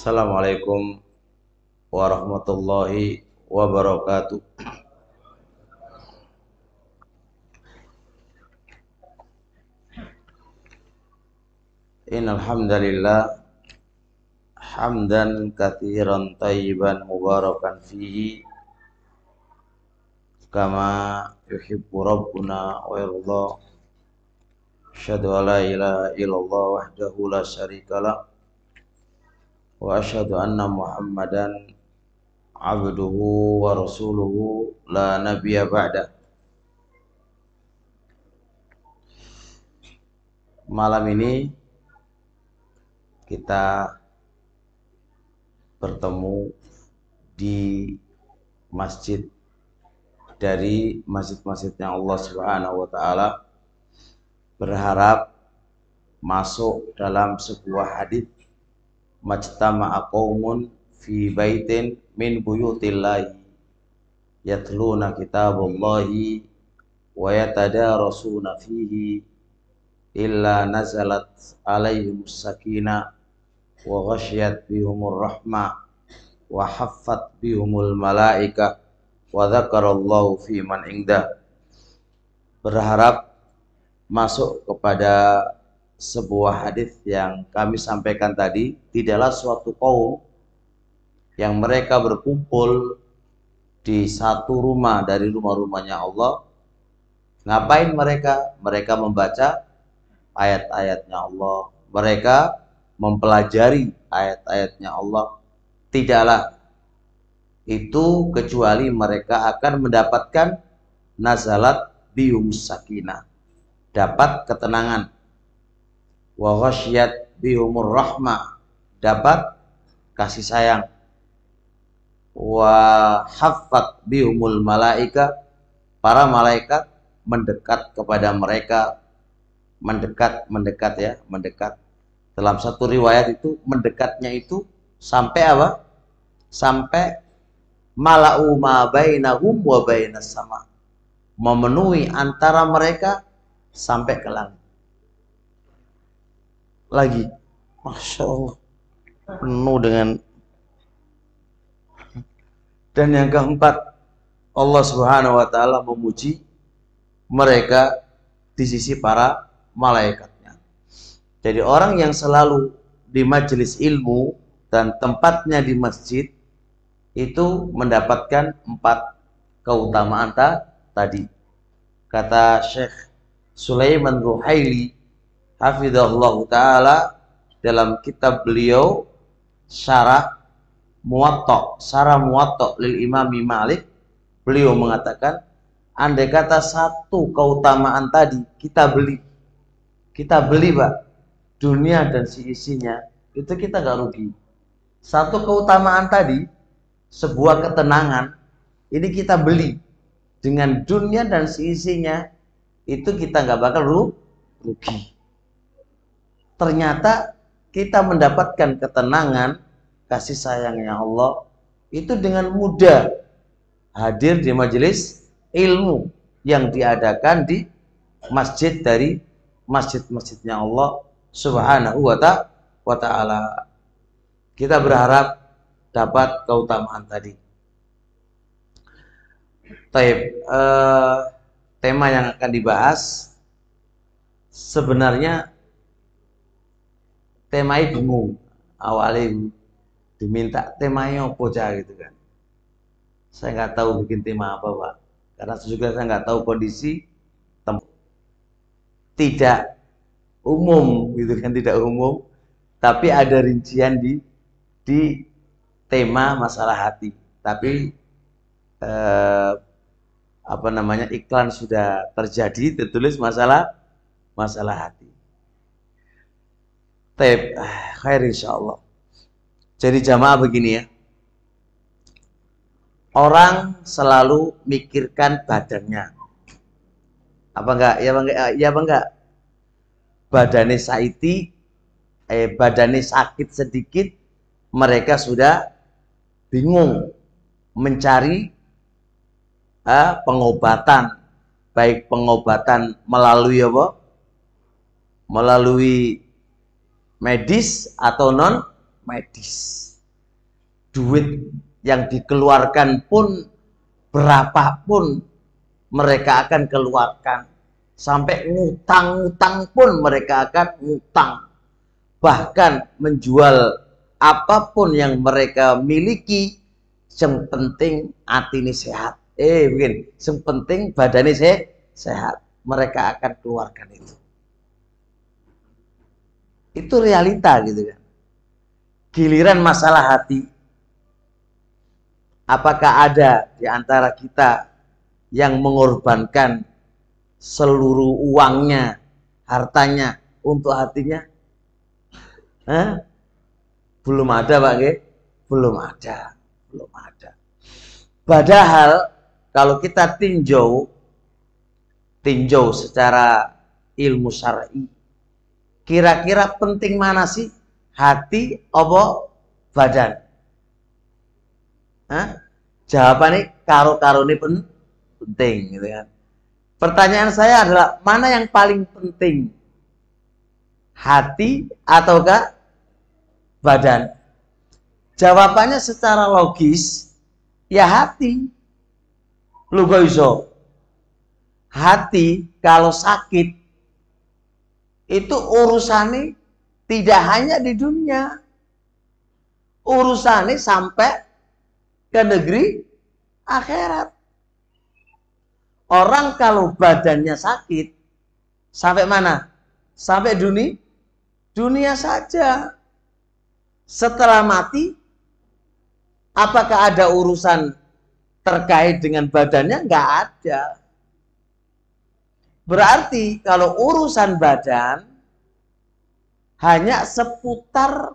Assalamualaikum warahmatullahi wabarakatuh. Innal hamdalillah hamdan katsiran thayyiban mubarakan fihi kama yuhibbu rabbuna wa yarda. Asyhadu an la ilaha illallah wahdahu la syarikalah wa asyhadu anna Muhammadan abduhu wa rasuluhu la nabiyya ba'da. Malam ini kita bertemu di masjid dari masjid-masjidnya Allah Subhanahu wa taala, berharap masuk dalam sebuah hadis, majtama'a qaumun fi baitin min buyutillahi yatluna kitaballahi wa yatadarasuna fihi illa nazalat alaihim sakinah wa ghasyiyat bihumur rahmah wa haffat bihumul malaikah wa dzakarallahu fi man indah. Berharap masuk kepada sebuah hadis yang kami sampaikan tadi. Tidaklah suatu kaum yang mereka berkumpul di satu rumah dari rumah-rumahnya Allah. Ngapain mereka? Mereka membaca ayat-ayatnya Allah, mereka mempelajari ayat-ayatnya Allah. Tidaklah itu kecuali mereka akan mendapatkan nazalat bihum sakinah, dapat ketenangan, wa ghasyiyat bihumur rahmah, dapat kasih sayang, wa haffat bihumul malaika, para malaikat mendekat kepada mereka. Mendekat dalam satu riwayat itu mendekatnya itu sampai apa? Sampai mala'u ma bainahum wa bainas sama, memenuhi antara mereka sampai ke langit. Lagi, masya Allah, penuh dengan. Dan yang keempat, Allah Subhanahu wa taala memuji mereka di sisi para malaikatnya. Jadi orang yang selalu di majelis ilmu dan tempatnya di masjid itu mendapatkan 4 keutamaan tadi. Kata Syekh Sulaiman Ruhaili hafizahullah taala dalam kitab beliau Syarah Muwatta lil Imam Malik, beliau mengatakan, andai kata satu keutamaan tadi kita beli Pak, dunia dan isinya, itu kita nggak rugi. Satu keutamaan tadi, sebuah ketenangan, ini kita beli dengan dunia dan isinya, itu kita nggak bakal rugi. Ternyata kita mendapatkan ketenangan, kasih sayangnya Allah itu dengan mudah hadir di majelis ilmu yang diadakan di masjid dari masjid-masjidnya Allah Subhanahu wa ta'ala. Kita berharap dapat keutamaan tadi. Taib, tema yang akan dibahas sebenarnya temanya bingung. Awalnya diminta temanya apa gitu kan. Saya nggak tahu bikin tema apa Pak, karena juga saya nggak tahu kondisi tempat. Tidak umum gitu kan, tidak umum, tapi ada rincian di tema masalah hati. Tapi iklan sudah terjadi, tertulis masalah hati. Taib, khair insyaallah. Jadi jamaah begini ya, orang selalu mikirkan badannya. Apa enggak? Ya apa enggak? Badannya sakit sedikit, mereka sudah bingung mencari pengobatan, baik pengobatan melalui apa? Melalui medis atau non medis. Duit yang dikeluarkan pun berapapun mereka akan keluarkan. Sampai ngutang-ngutang pun mereka akan ngutang. Bahkan menjual apapun yang mereka miliki, yang penting hati ini sehat. Begini, yang penting badan ini sehat. Mereka akan keluarkan itu. Itu realita gitu kan. Giliran masalah hati, apakah ada di antara kita yang mengorbankan seluruh uangnya, hartanya untuk hatinya? Belum ada, Pak. Belum ada. Belum ada. Padahal kalau kita tinjau secara ilmu syar'i, kira-kira penting mana sih? Hati apa badan? Jawabannya karo-karo ini penting gitu kan. Pertanyaan saya adalah, mana yang paling penting? Hati ataukah badan? Jawabannya secara logis, ya hati. Lu gak iso. Hati kalau sakit, itu urusannya tidak hanya di dunia. Urusannya sampai ke negeri akhirat. Orang kalau badannya sakit, sampai mana? Sampai dunia saja. Setelah mati, apakah ada urusan terkait dengan badannya? Nggak ada. Berarti kalau urusan badan hanya seputar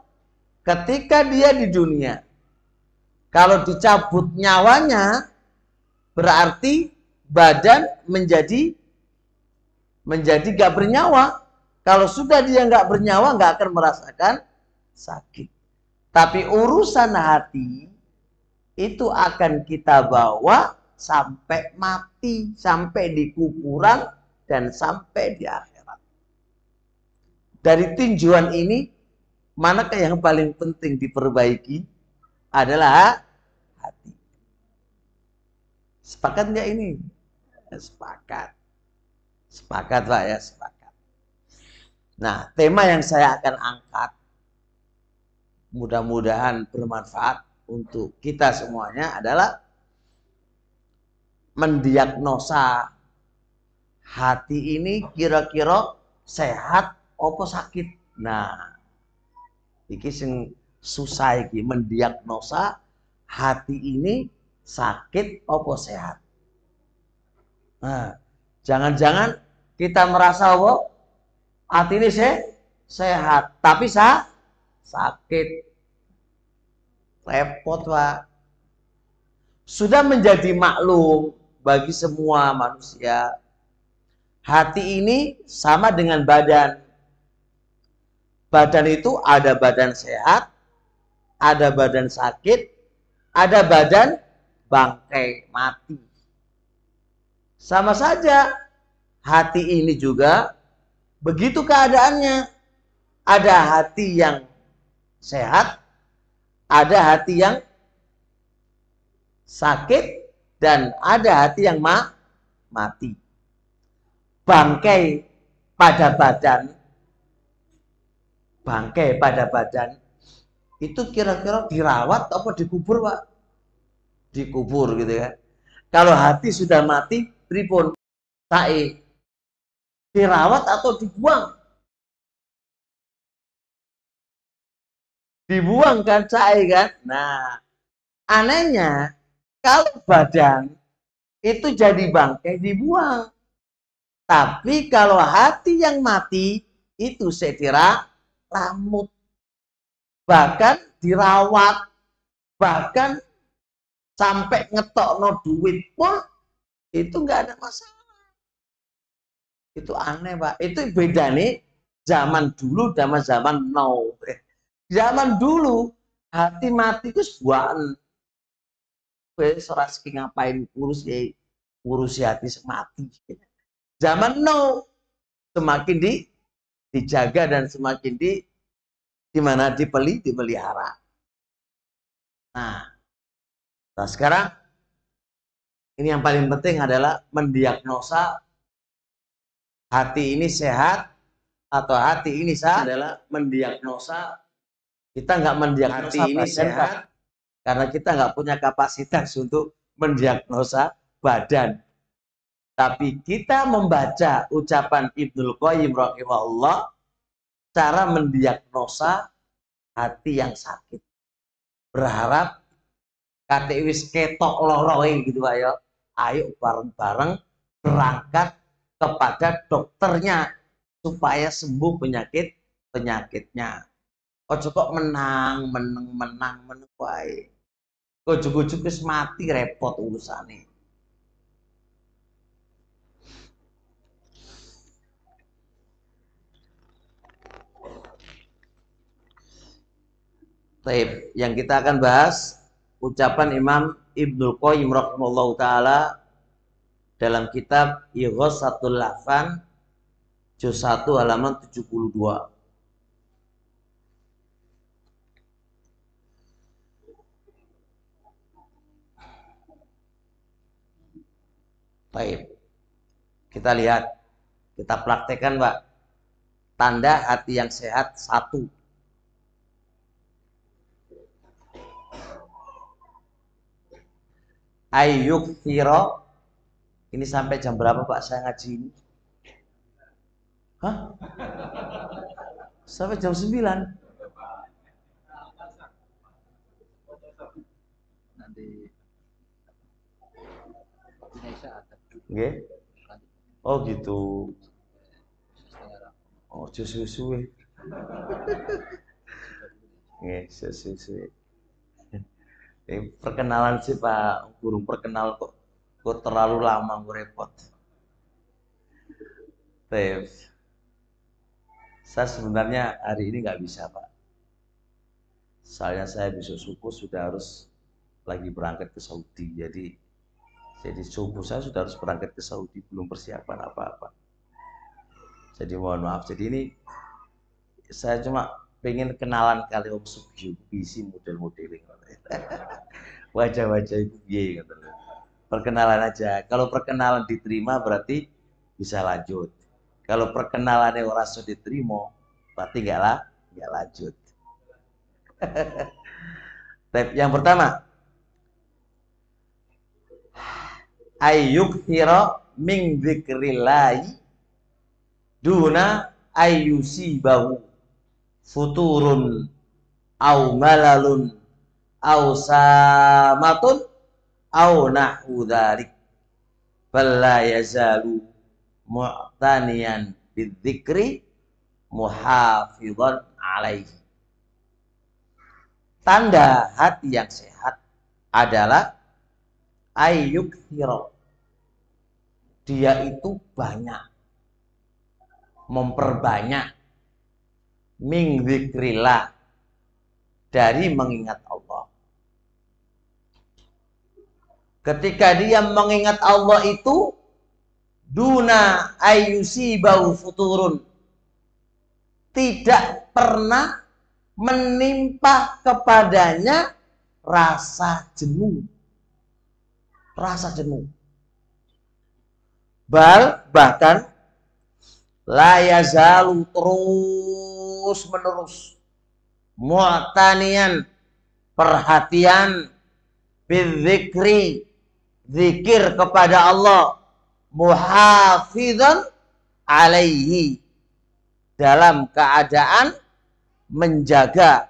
ketika dia di dunia. Kalau dicabut nyawanya, berarti badan menjadi gak bernyawa. Kalau sudah dia gak bernyawa, gak akan merasakan sakit. Tapi urusan hati itu akan kita bawa sampai mati, sampai di kuburan, dan sampai di akhirat. Dari tinjauan ini, manakah yang paling penting diperbaiki? Adalah hati. Sepakat nggak ini? Sepakat. Sepakat, Pak, ya, sepakat. Nah, tema yang saya akan angkat, mudah-mudahan bermanfaat untuk kita semuanya, adalah mendiagnosa hati ini kira-kira sehat apa sakit. Nah, iki sing susah iki, mendiagnosa hati ini sakit apa sehat. Nah, jangan-jangan kita merasa apa? Hati ini sehat, tapi sakit. Repot, Pak. Sudah menjadi maklum bagi semua manusia. Hati ini sama dengan badan. Badan itu ada badan sehat, ada badan sakit, ada badan bangkai mati. Sama saja, hati ini juga begitu keadaannya. Ada hati yang sehat, ada hati yang sakit, dan ada hati yang mati. Bangkai pada badan itu kira-kira dirawat apa dikubur, Pak? Dikubur gitu ya. Kalau hati sudah mati, pripun? Sae dirawat atau dibuang? Dibuang kan, sae kan? Nah, anehnya kalau badan itu jadi bangkai dibuang. Tapi kalau hati yang mati itu saya lamut, bahkan dirawat, bahkan sampai ngetokno duit pun itu nggak ada masalah. Itu aneh, Pak. Itu beda nih zaman dulu sama zaman now. Zaman dulu hati mati itu sebuahan. Wes ora ngapain ngurusi hati mati. Zaman now semakin dijaga dan semakin di mana dipelihara. Nah, sekarang ini yang paling penting adalah mendiagnosa hati ini sehat atau hati ini sakit. Adalah mendiagnosa, kita nggak mendiagnosa hati ini sehat karena kita nggak punya kapasitas untuk mendiagnosa badan. Tapi kita membaca ucapan Ibnul Qayyim rahimahullah, cara mendiagnosa hati yang sakit. Berharap kate wis ketok loroe gitu Pak ya. Ayo bareng-bareng berangkat kepada dokternya supaya sembuh penyakitnya. Ojo kok menang wae. Ujug-ujug wis mati repot urusane. Baik, yang kita akan bahas ucapan Imam Ibnul Qayyim rahimahullahu taala dalam kitab Ighatsatul Lahfan juz 1 halaman 72. Baik. Kita lihat, kita praktekkan, Pak. Tanda hati yang sehat 1. Ayyukthira. Ini sampai jam berapa Pak saya ngaji ini? Hah? Sampai jam 9. Nanti nggih. Oh gitu. Oh suwe-suwe. Nggih, suwe-suwe. Perkenalan sih Pak, burung perkenal kok terlalu lama repot. Saya sebenarnya hari ini nggak bisa Pak. Soalnya saya besok subuh sudah harus lagi berangkat ke Saudi. Jadi subuh saya sudah harus berangkat ke Saudi, belum persiapan apa-apa. Jadi mohon maaf. Jadi ini saya cuma pengen kenalan kali Om Sugio, visi model-modeling. Wajah-wajah itu piye gitu. Perkenalan aja. Kalau perkenalan diterima berarti bisa lanjut. Kalau perkenalannya ora iso diterima berarti enggak lanjut. Yang pertama, ayyukthira min dzikrillahi duna ayyusibahu futurun au malalun au samatun au nahwu dzalik balla yazalu mu'taniyan bidzikri muhafizan alaihi. Tanda hati yang sehat adalah ayyukthira, dia itu banyak memperbanyak min dzikrillah, dari mengingat Allah. Ketika dia mengingat Allah itu duna ayyusibau futurun, tidak pernah menimpa kepadanya rasa jenuh. Bahkan la yazalu, terus menerus mu'taniyan, perhatian bidzikri, zikir kepada Allah, muhafizan alaihi, dalam keadaan menjaga,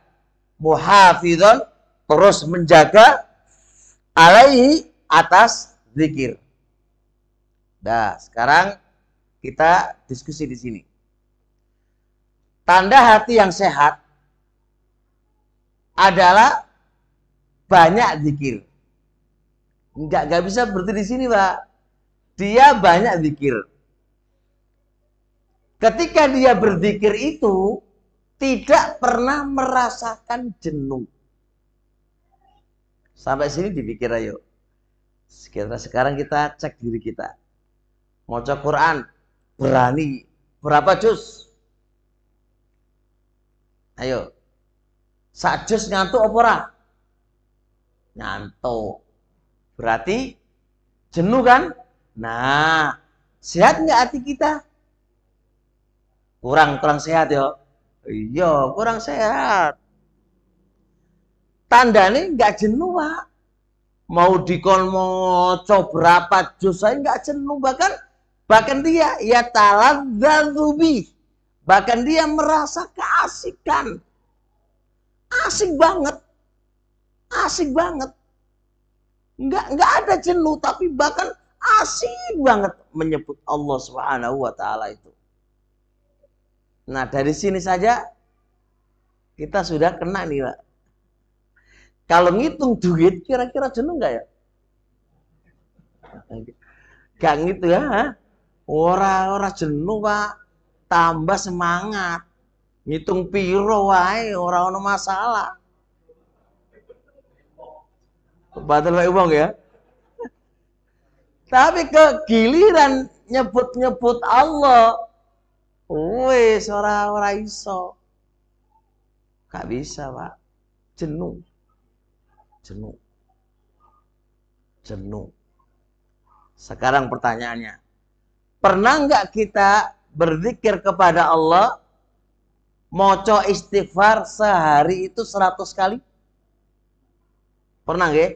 muhafizan, terus menjaga, alaihi, atas zikir. Nah, sekarang kita diskusi di sini. Tanda hati yang sehat adalah banyak zikir. Enggak bisa berhenti di sini, Pak. Dia banyak zikir. Ketika dia berzikir itu tidak pernah merasakan jenuh. Sampai sini dipikir ayo. Sekarang kita cek diri kita. Maca Quran berani berapa juz? Ayo, Sajus ngantuk apa ora? Ngantuk. Berarti jenuh kan? Nah, sehat nggak hati kita? Kurang sehat ya. Iya, kurang sehat. Tandanya nggak jenuh, Pak. Mau dikon moco berapa juz saya nggak jenuh, bahkan dia ya taladzzubi. Bahkan dia merasa keasikan. Asik banget. Asik banget. Nggak ada jenuh, tapi bahkan asik banget menyebut Allah Subhanahu wa taala itu. Nah, dari sini saja kita sudah kena nih, Pak. Kalau ngitung duit kira-kira jenuh nggak ya? Gak gitu ya. Ora jenuh, Pak. Tambah semangat. Ngitung piro wae ora ono masalah. Batal wae wong ya. Tapi kegiliran nyebut-nyebut Allah, wes ora iso. Gak bisa, Pak. Jenuh. Sekarang pertanyaannya, pernah nggak kita berzikir kepada Allah, moco istighfar sehari itu 100 kali? Pernah nggak?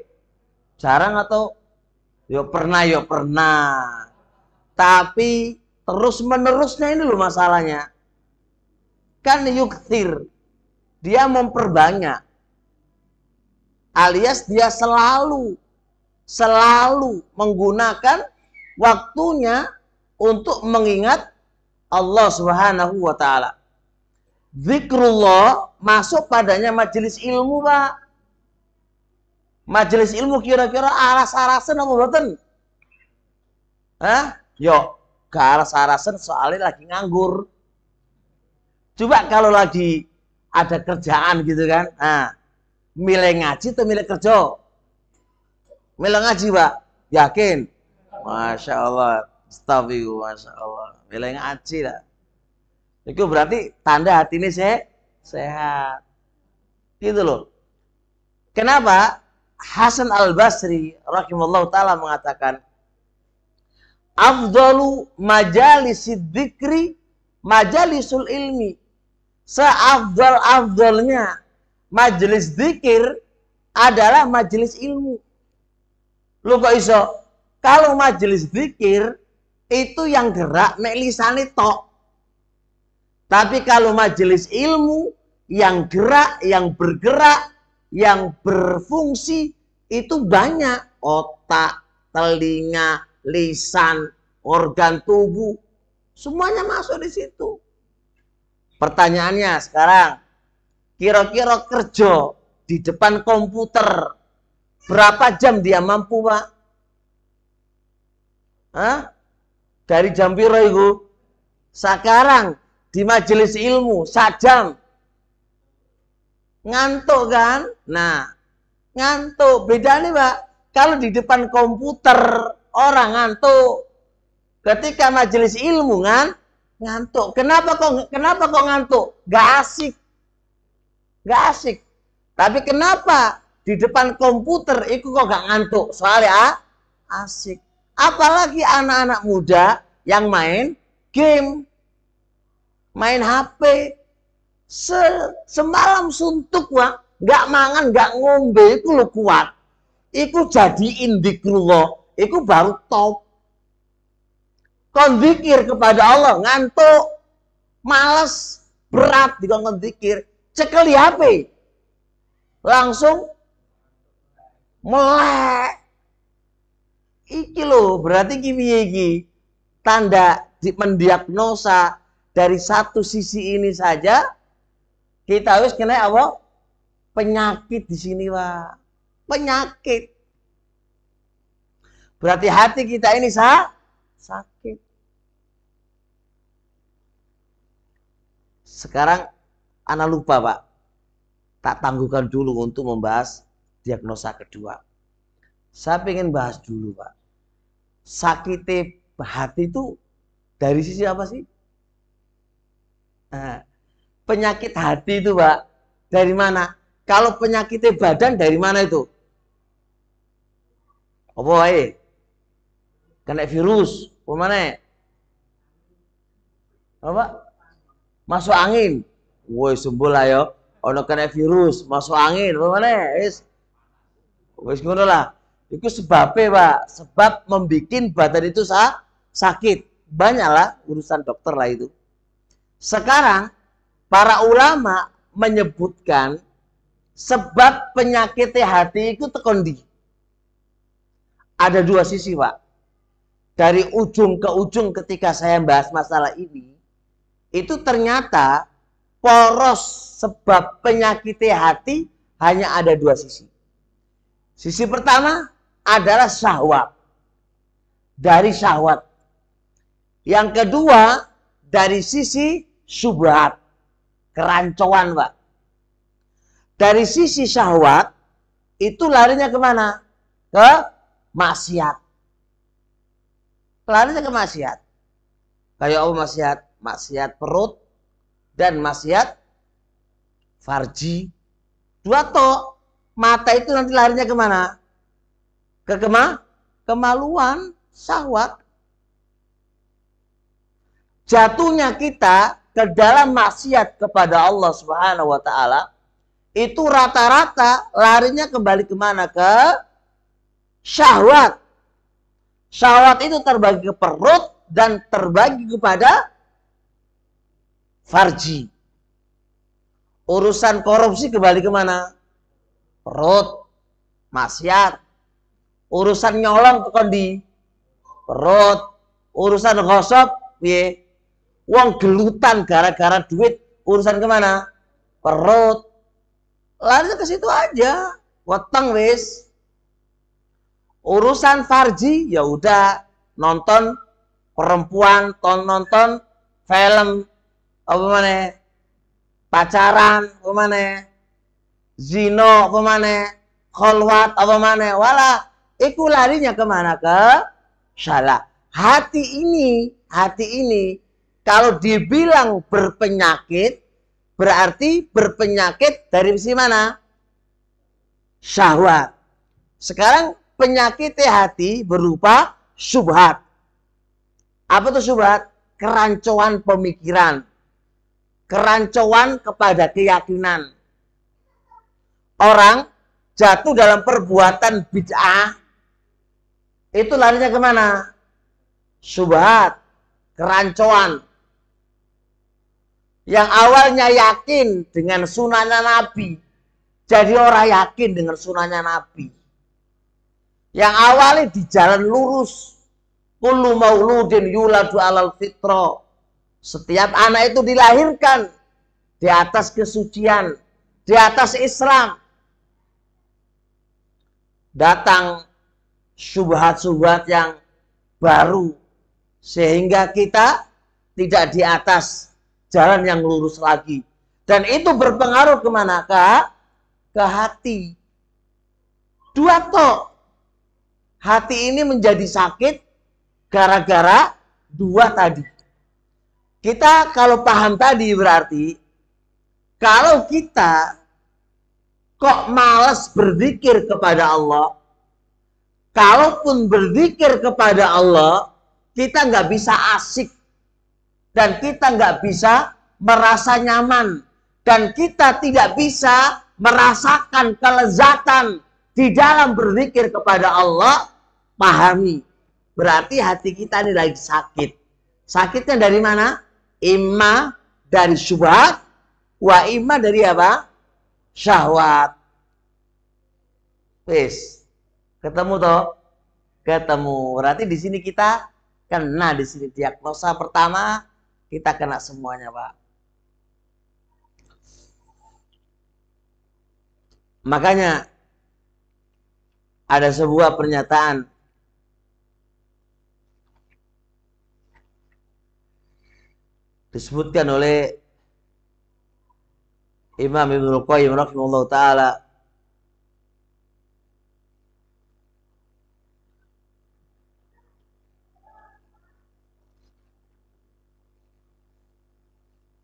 Jarang atau? Yo pernah. Tapi terus menerusnya ini loh masalahnya. Kan yukthir, dia memperbanyak. Alias dia selalu menggunakan waktunya untuk mengingat Allah Subhanahu wa taala. Zikrullah masuk padanya majelis ilmu, Pak. Majelis ilmu kira-kira aras-arasan apa mboten? Hah? Yo, ke aras-arasan soalnya lagi nganggur. Coba kalau lagi ada kerjaan gitu kan. Nah, milih ngaji atau milih kerja? Milih ngaji, Pak. Yakin? Masya Allah. Astagfirullah, Masya Allah. Milih ngaji lah. Itu berarti tanda hati ini sehat. Gitu loh. Kenapa? Hasan Al-Basri rahimallahu ta'ala mengatakan, afdalu majalisid dzikri majalisul ilmi. Seafdal-afdalnya majelis zikir adalah majelis ilmu. Lu kok iso? Kalau majelis zikir itu yang gerak mek lisane tok. Tapi kalau majelis ilmu yang gerak, yang bergerak, yang berfungsi itu banyak. Otak, telinga, lisan, organ tubuh, semuanya masuk di situ. Pertanyaannya sekarang, kira-kira kerja di depan komputer berapa jam dia mampu, Pak? Hah? Dari jam piro itu? Sekarang di majelis ilmu 1 jam. Ngantuk kan? Nah, ngantuk. Beda nih, Pak. Kalau di depan komputer orang ngantuk. Ketika majelis ilmu ngantuk. Kenapa kok ngantuk? Gak asik. Tapi kenapa di depan komputer itu kok gak ngantuk? Soalnya asik. Apalagi anak-anak muda yang main game, main HP. Semalam suntuk, Wak. Gak mangan, gak ngombe, itu lo kuat. Itu jadiin zikrullah. Itu baru top. Kon zikir kepada Allah, ngantuk, males, berat dikon zikir. Cekeli HP. Langsung melek. Iki loh, berarti iki tanda mendiagnosa dari satu sisi ini saja kita harus kena apa? Penyakit di sini, Pak. Penyakit. Berarti hati kita ini sakit. Sekarang ana lupa, Pak. Tak tangguhkan dulu untuk membahas diagnosa kedua. Saya ingin bahas dulu, Pak. Sakit hati itu dari sisi apa sih? Nah, penyakit hati itu, Pak, dari mana? Kalau penyakitnya badan dari mana itu? Apa wae? Kena virus, apa mana? Apa? Masuk angin. Woi sembul ayo. Ono kena virus, masuk angin, apa mana? Wis ngono lah. Itu sebabnya, Pak. Sebab membikin badan itu sakit. Banyaklah urusan dokter lah itu. Sekarang para ulama menyebutkan sebab penyakit hati itu tekondi. Ada dua sisi, Pak. Dari ujung ke ujung ketika saya bahas masalah ini, itu ternyata poros sebab penyakit hati hanya ada dua sisi. Sisi pertama adalah syahwat. Dari syahwat. Yang kedua dari sisi syubhat. Kerancuan, Pak. Dari sisi syahwat itu larinya kemana? Ke maksiat. Larinya ke maksiat. Kayak apa maksiat? Maksiat perut dan maksiat farji. Dua tok. Mata itu nanti larinya kemana? Ke kemaluan, syahwat. Jatuhnya kita ke dalam maksiat kepada Allah Subhanahu wa taala itu rata-rata larinya kembali kemana? Ke syahwat. Syahwat itu terbagi ke perut dan terbagi kepada farji. Urusan korupsi kembali kemana? Perut, maksiat. Urusan nyolong ke kondi perut. Urusan gosok, piye? Wong gelutan gara-gara duit, urusan kemana? Perut. Larinya ke situ aja. Weteng wis. Urusan farji ya udah nonton perempuan, nonton film apa mana? Pacaran apa mana? Zino apa mana? Kholwat apa mana? Wala iku larinya kemana? Ke salah. Hati ini kalau dibilang berpenyakit berarti berpenyakit dari sisi mana? Syahwat. Sekarang penyakit hati berupa syubhat. Apa itu syubhat? Kerancuan pemikiran. Kerancuan kepada keyakinan. Orang jatuh dalam perbuatan bid'ah. Itu larinya kemana? Syubhat. Kerancuan. Yang awalnya yakin dengan sunahnya Nabi. Jadi orang yakin dengan sunahnya Nabi. Yang awalnya di jalan lurus. Kullu mauludin yuladu alal fitro. Setiap anak itu dilahirkan di atas kesucian, di atas Islam. Datang syubhat-syubhat yang baru sehingga kita tidak di atas jalan yang lurus lagi. Dan itu berpengaruh kemana? Ke hati. Dua tok. Hati ini menjadi sakit gara-gara dua tadi. Kita kalau paham tadi berarti kalau kita kok malas berzikir kepada Allah, kalaupun berzikir kepada Allah, kita nggak bisa asik dan kita nggak bisa merasa nyaman dan kita tidak bisa merasakan kelezatan di dalam berzikir kepada Allah. Pahami, berarti hati kita ini lagi sakit. Sakitnya dari mana? Imma dari syubhat, wa imma dari apa? Syahwat. Wis, ketemu toh? Ketemu. Berarti di sini kita kena di sini diagnosa pertama kita kena semuanya, Pak. Makanya ada sebuah pernyataan disebutkan oleh Imam Ibnul Qayyim rahimahullah ta'ala.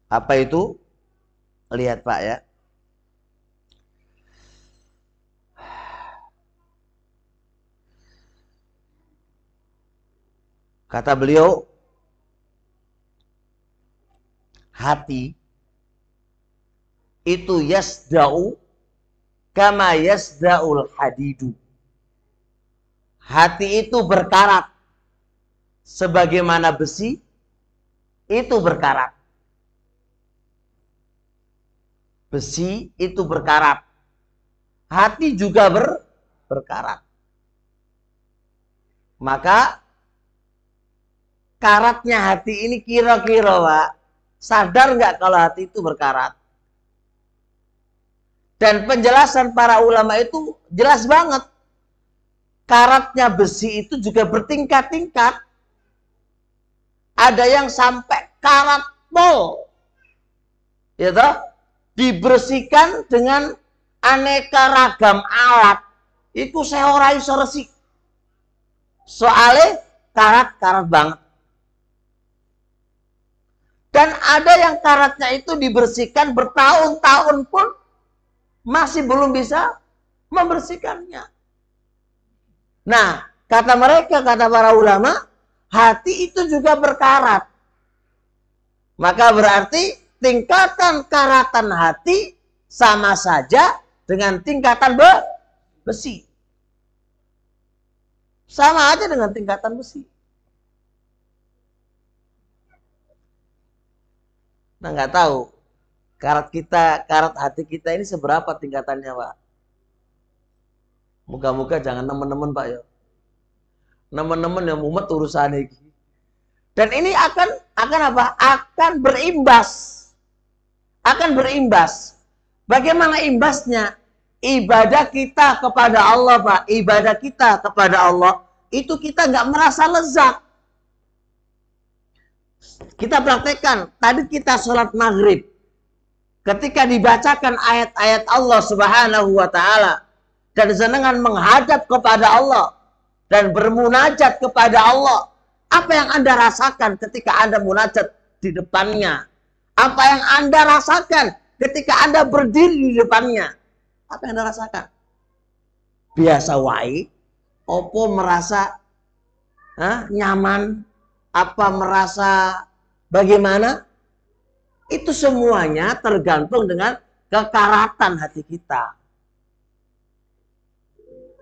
Apa itu? Lihat Pak ya. Kata beliau, hati itu yasda'u kama yasda'ul hadidu. Hati itu berkarat sebagaimana besi itu berkarat. Besi itu berkarat. Hati juga berkarat. Maka karatnya hati ini kira-kira, Pak, sadar nggak kalau hati itu berkarat? Dan penjelasan para ulama itu jelas banget. Karatnya besi itu juga bertingkat-tingkat. Ada yang sampai karat pol. Ya toh? Dibersihkan dengan aneka ragam alat. Iku seora iso resik. Soalnya karat-karat banget. Dan ada yang karatnya itu dibersihkan bertahun-tahun pun masih belum bisa membersihkannya. Nah, kata mereka, kata para ulama, hati itu juga berkarat. Maka berarti tingkatan karatan hati sama saja dengan tingkatan besi. Sama aja dengan tingkatan besi. Nah, nggak tahu karat hati kita ini seberapa tingkatannya, Pak. Moga-moga jangan nemen-nemen, Pak, ya. Nemen-nemen yang mumet urusan ini. Dan ini akan apa? Akan berimbas. Akan berimbas. Bagaimana imbasnya? Ibadah kita kepada Allah, Pak. Ibadah kita kepada Allah itu kita nggak merasa lezat. Kita praktekkan. Tadi kita sholat maghrib. Ketika dibacakan ayat-ayat Allah Subhanahu wa Ta'ala dan senangan menghadap kepada Allah dan bermunajat kepada Allah, apa yang Anda rasakan ketika Anda munajat di depannya? Apa yang Anda rasakan ketika Anda berdiri di depannya? Apa yang Anda rasakan? Biasa wae? Opo merasa nyaman? Apa merasa bagaimana? Itu semuanya tergantung dengan kekaratan hati kita.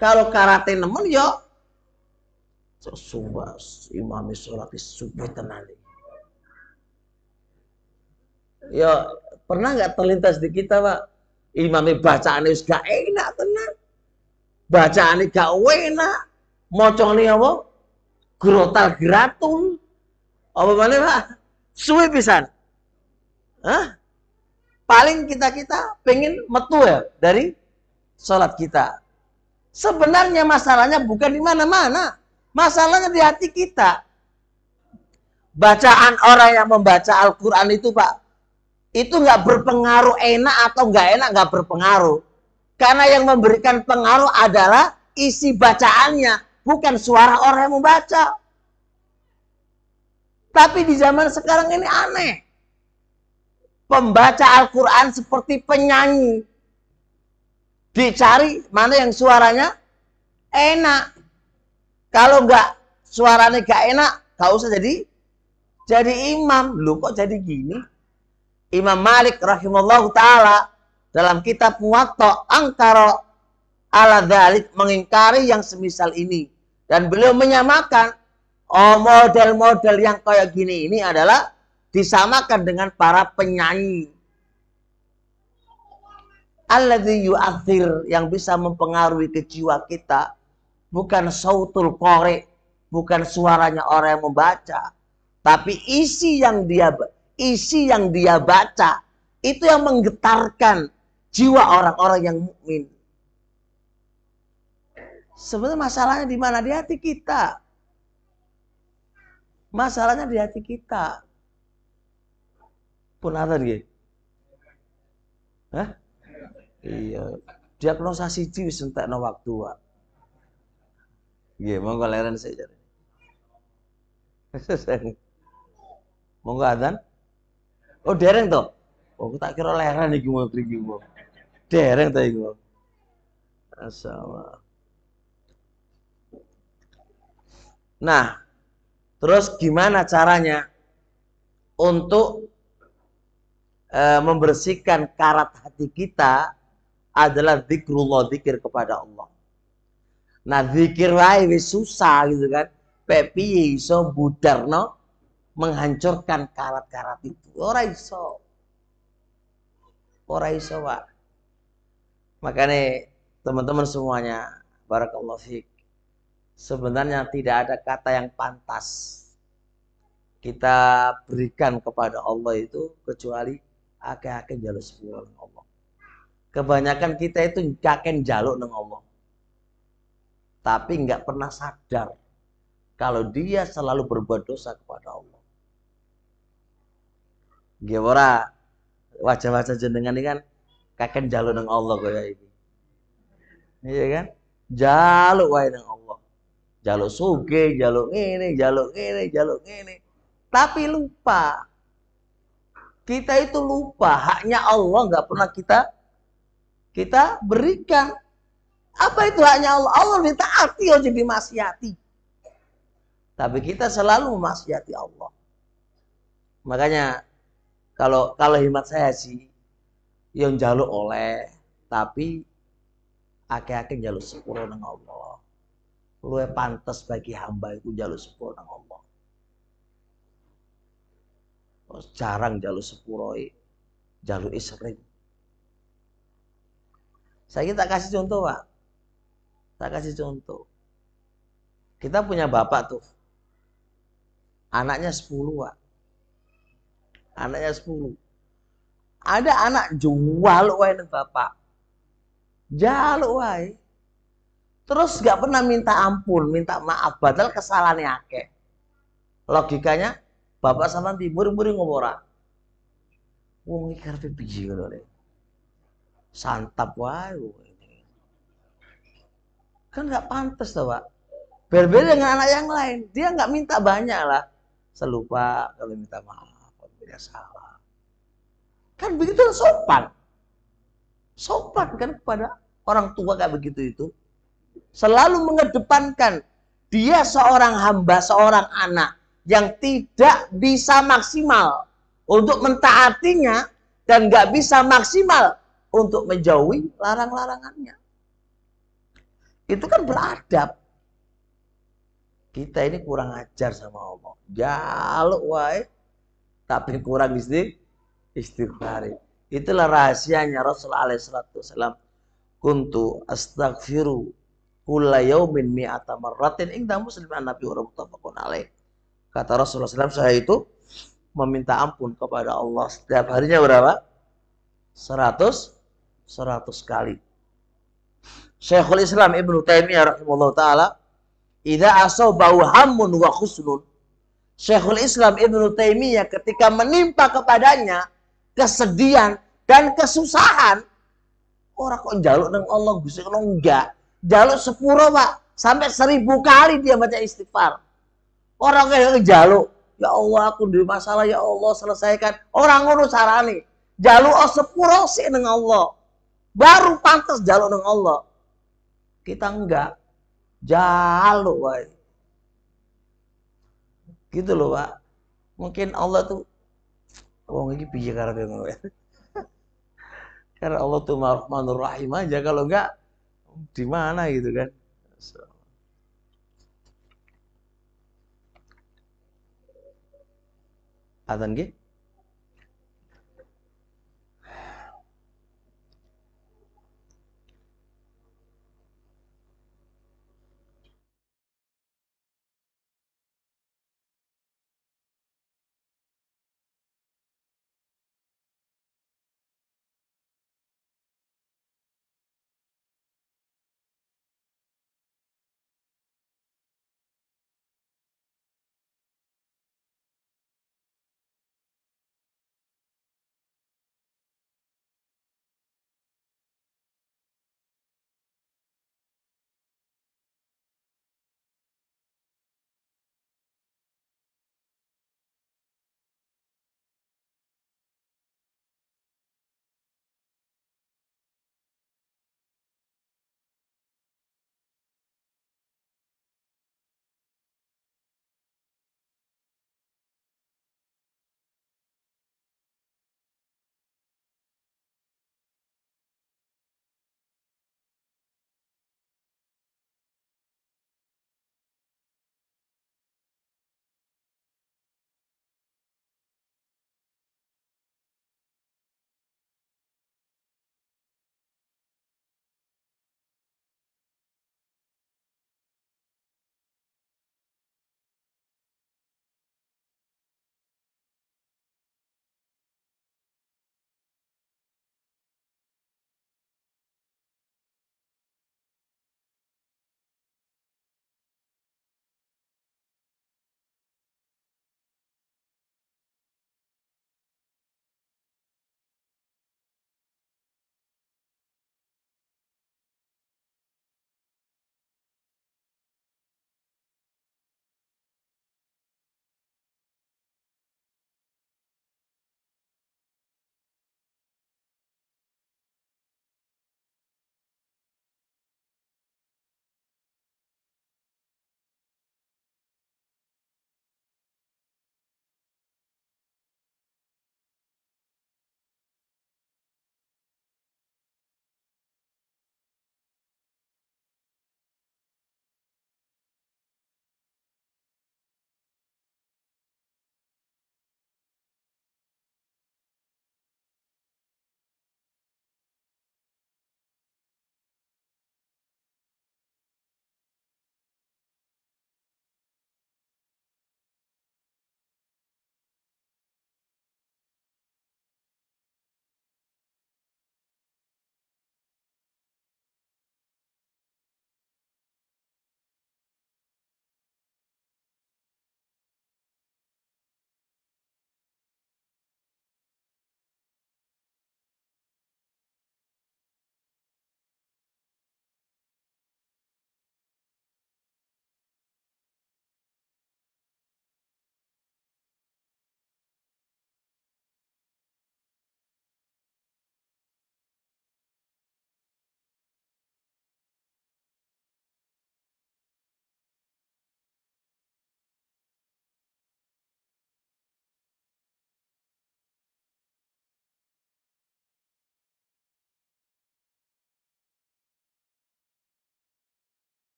Kalau karate nemen yo sumpah imam sholat subuh tenan. Ya pernah nggak terlintas di kita, Pak? Imamnya bacaannya gak enak tenan. Bacaannya gak enak. Mocone apa? Grotal geratul. Apa mana, Pak? Suwe pisan. Hah? Paling kita pengen metu ya dari sholat kita. Sebenarnya masalahnya bukan di mana-mana. Masalahnya di hati kita. Bacaan orang yang membaca Al-Quran itu, Pak, itu nggak berpengaruh enak atau nggak enak, nggak berpengaruh. Karena yang memberikan pengaruh adalah isi bacaannya, bukan suara orang yang membaca. Tapi di zaman sekarang ini aneh. Pembaca Al-Quran seperti penyanyi. Dicari mana yang suaranya enak. Kalau nggak suaranya nggak enak, nggak usah jadi imam. Lu kok jadi gini? Imam Malik rahimahullah ta'ala dalam kitab Muwatta angkara ala dzalik mengingkari yang semisal ini. Dan beliau menyamakan model-model yang kayak gini ini adalah disamakan dengan para penyanyi. Alladzi yu'athir, yang bisa mempengaruhi ke jiwa kita, bukan sautul qori, bukan suaranya orang yang membaca, tapi isi yang dia baca itu yang menggetarkan jiwa orang-orang yang mukmin. Sebenarnya masalahnya di mana? Di hati kita. Masalahnya di hati kita. Pun ada dia. Hah? Iya. Diagnosa siji wis entekno waktu, Pak. Nggih, monggo leren saja. Monggo adzan. Oh, dereng to. Oh, aku tak kira leren iki mau mriki mau. Dereng to iku. Masyaallah. Nah, Terus gimana caranya untuk membersihkan karat hati kita adalah zikrullah, zikir kepada Allah. Nah, zikir wae wis susah gitu kan. Piye iso budarno menghancurkan karat-karat itu. Ora iso. Ora iso, Pak. Makanya teman-teman semuanya, barakallahu fiik. Sebenarnya tidak ada kata yang pantas kita berikan kepada Allah itu kecuali akeh-akeh jaluk sepuro nang Allah. Kebanyakan kita itu kakek jaluk nang Allah. Tapi nggak pernah sadar kalau dia selalu berbuat dosa kepada Allah. Gimana wajah-wajah jenengan ini kan kakek jaluk nang Allah kaya ini. Iya kan? Jaluk wae nang Allah. Jaluk suge, jaluk ngene, jaluk ngene, jaluk ngene. Tapi lupa. Kita itu lupa haknya Allah nggak pernah kita berikan. Apa itu haknya Allah? Allah ditaati aja dimaksiati. Tapi kita selalu memaksiati Allah. Makanya kalau hemat saya sih yang jaluk oleh tapi akeh-akeh jaluk sepuro nang Allah. Luwe pantes bagi hamba itu jaluk sepuro nang Allah. Terus jarang jaluk sepuro, jaluk sering. Saya tak kasih contoh, Pak. Tak kasih contoh. Kita punya bapak tuh. Anaknya 10, Pak. Anaknya 10. Ada anak jual wae nang bapak. Jaluk wae. Terus gak pernah minta ampun, minta maaf, padahal kesalahannya akeh. Logikanya, bapak sama timur-muri ngomora. Wong iki karepe piye ngono rek. Santap wae. Kan gak pantas toh, Pak. Berbeda dengan anak yang lain. Dia gak minta banyak lah. Selupa kalau minta maaf, kalau tidak salah. Kan begitu sopan. Sopan kan kepada orang tua kayak begitu itu. Selalu mengedepankan dia seorang hamba, seorang anak yang tidak bisa maksimal untuk mentaatinya dan gak bisa maksimal untuk menjauhi larang-larangannya. Itu kan beradab. Kita ini kurang ajar sama Allah. Jaluk wae tapi kurang istighfar. Itulah rahasianya Rasulullah SAW. Kuntu astaghfiru kulla yaumin mi'ata marratin inda Muslim an Nabi wa muttafaqun alaih. Kata Rasulullah SAW, saya itu meminta ampun kepada Allah setiap harinya berapa? 100 kali. Syekhul Islam Ibnu Taimiyah rahimahullah taala, idza asabahu hammun wa khusnun. Syekhul Islam Ibnu Taimiyah ketika menimpa kepadanya kesedihan dan kesusahan, orang kok jaluk nang Allah Gusti Allah enggak. Jaluk 10, Pak. Sampai 1000 kali dia baca istighfar. Orang kayak jaluk, ya Allah aku di masalah, ya Allah selesaikan. Orang ngono carane. Jaluk 10 sih nang Allah. Baru pantas jaluk nang Allah. Kita enggak. Jaluk wae. Gitu loh, Pak. Mungkin Allah tuh wong iki piye karepe ngono ya. Karena Allah tuh Rahmanur Rahim aja, kalau enggak di mana gitu kan. Adzan nggih.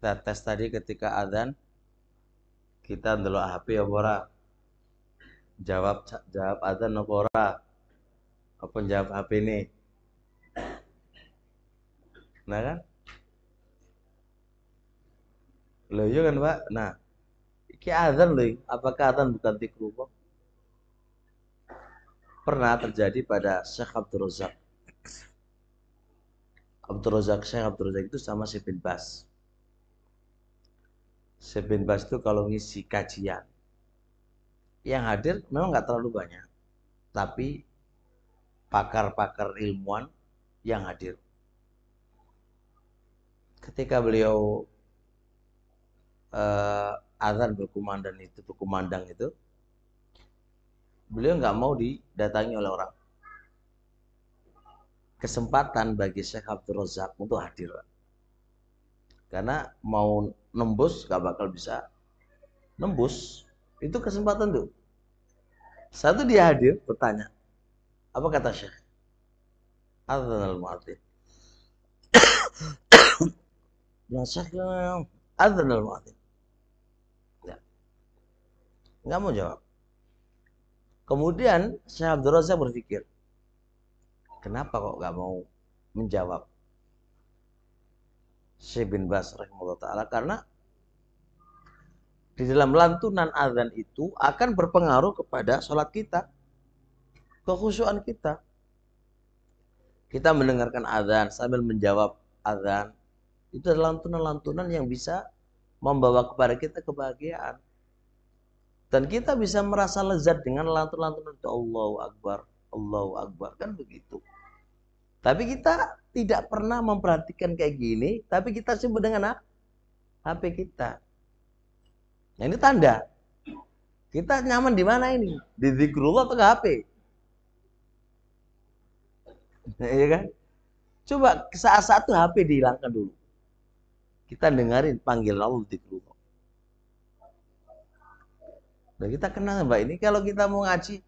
Kita tes tadi ketika adzan, kita ndelok HP apa ora? Jawab adzan apa ora? Apa jawab HP ini? Nah kan? Loh iya kan Pak? Nah, iki adzan loh. Apakah adzan bukan zikrullah? Pernah terjadi pada Syekh Abdul Razak. Syekh Abdul Razak itu sama Syekh bin Bas. Syekh bin Bas itu kalau ngisi kajian, yang hadir memang nggak terlalu banyak, tapi pakar-pakar ilmuwan yang hadir. Ketika beliau azan berkumandang itu, beliau nggak mau didatangi oleh orang. Kesempatan bagi Syekh Abdul Razak untuk hadir, karena mau nembus nggak bakal bisa nembus. Itu kesempatan tuh. Satu dia hadir, bertanya, apa kata Syekh? Adzan al-mu'adzin. Ya Syekh, adzan al-mu'adzin. Ya. Nggak mau jawab. Kemudian Syekh Abdul Razak berpikir, kenapa kok nggak mau menjawab Syekh bin Bas rahimahullah ta'ala? Karena di dalam lantunan azan itu akan berpengaruh kepada sholat kita, kekhusyuan kita. Kita mendengarkan azan sambil menjawab azan, itu adalah lantunan-lantunan yang bisa membawa kepada kita kebahagiaan. Dan kita bisa merasa lezat dengan lantunan-lantunan itu. Allahu Akbar, kan begitu. Tapi kita tidak pernah memperhatikan kayak gini, tapi kita sibuk dengan HP kita. Nah, ini tanda kita nyaman di mana ini? Di zikrullah atau ke HP? Iya kan? Coba saat-saat itu HP dihilangkan dulu. Kita dengerin panggilan Allah zikrullah. Nah, kita kenal Mbak, ini kalau kita mau ngaji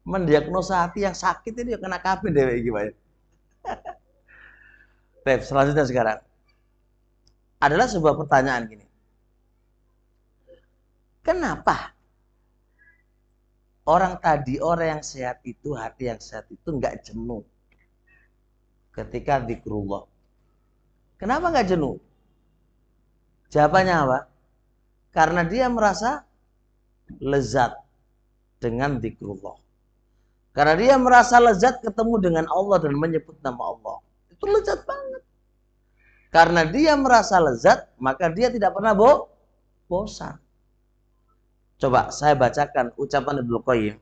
mendiagnosa hati yang sakit ini kena kabin deh gimana? Baik, selanjutnya sekarang adalah sebuah pertanyaan gini. Kenapa orang yang sehat itu, hati yang sehat itu nggak jenuh ketika zikrullah? Kenapa nggak jenuh? Jawabannya apa? Karena dia merasa lezat dengan zikrullah. Karena dia merasa lezat ketemu dengan Allah dan menyebut nama Allah. Itu lezat banget. Karena dia merasa lezat, maka dia tidak pernah bosan. Coba saya bacakan ucapan Ibnu Qayyim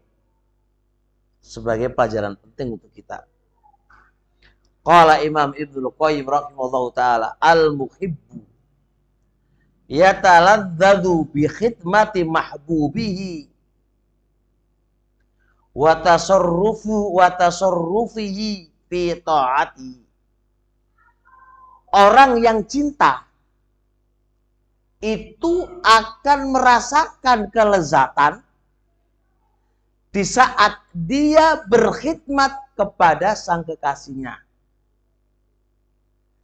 sebagai pelajaran penting untuk kita. Qala Imam Ibnu Qayyim rahimahullahu taala, al-muhibbu yataladzadu bi khidmati mahbubihi wa tasarrufihi fi ta'ati. Orang yang cinta itu akan merasakan kelezatan di saat dia berkhidmat kepada sang kekasihnya.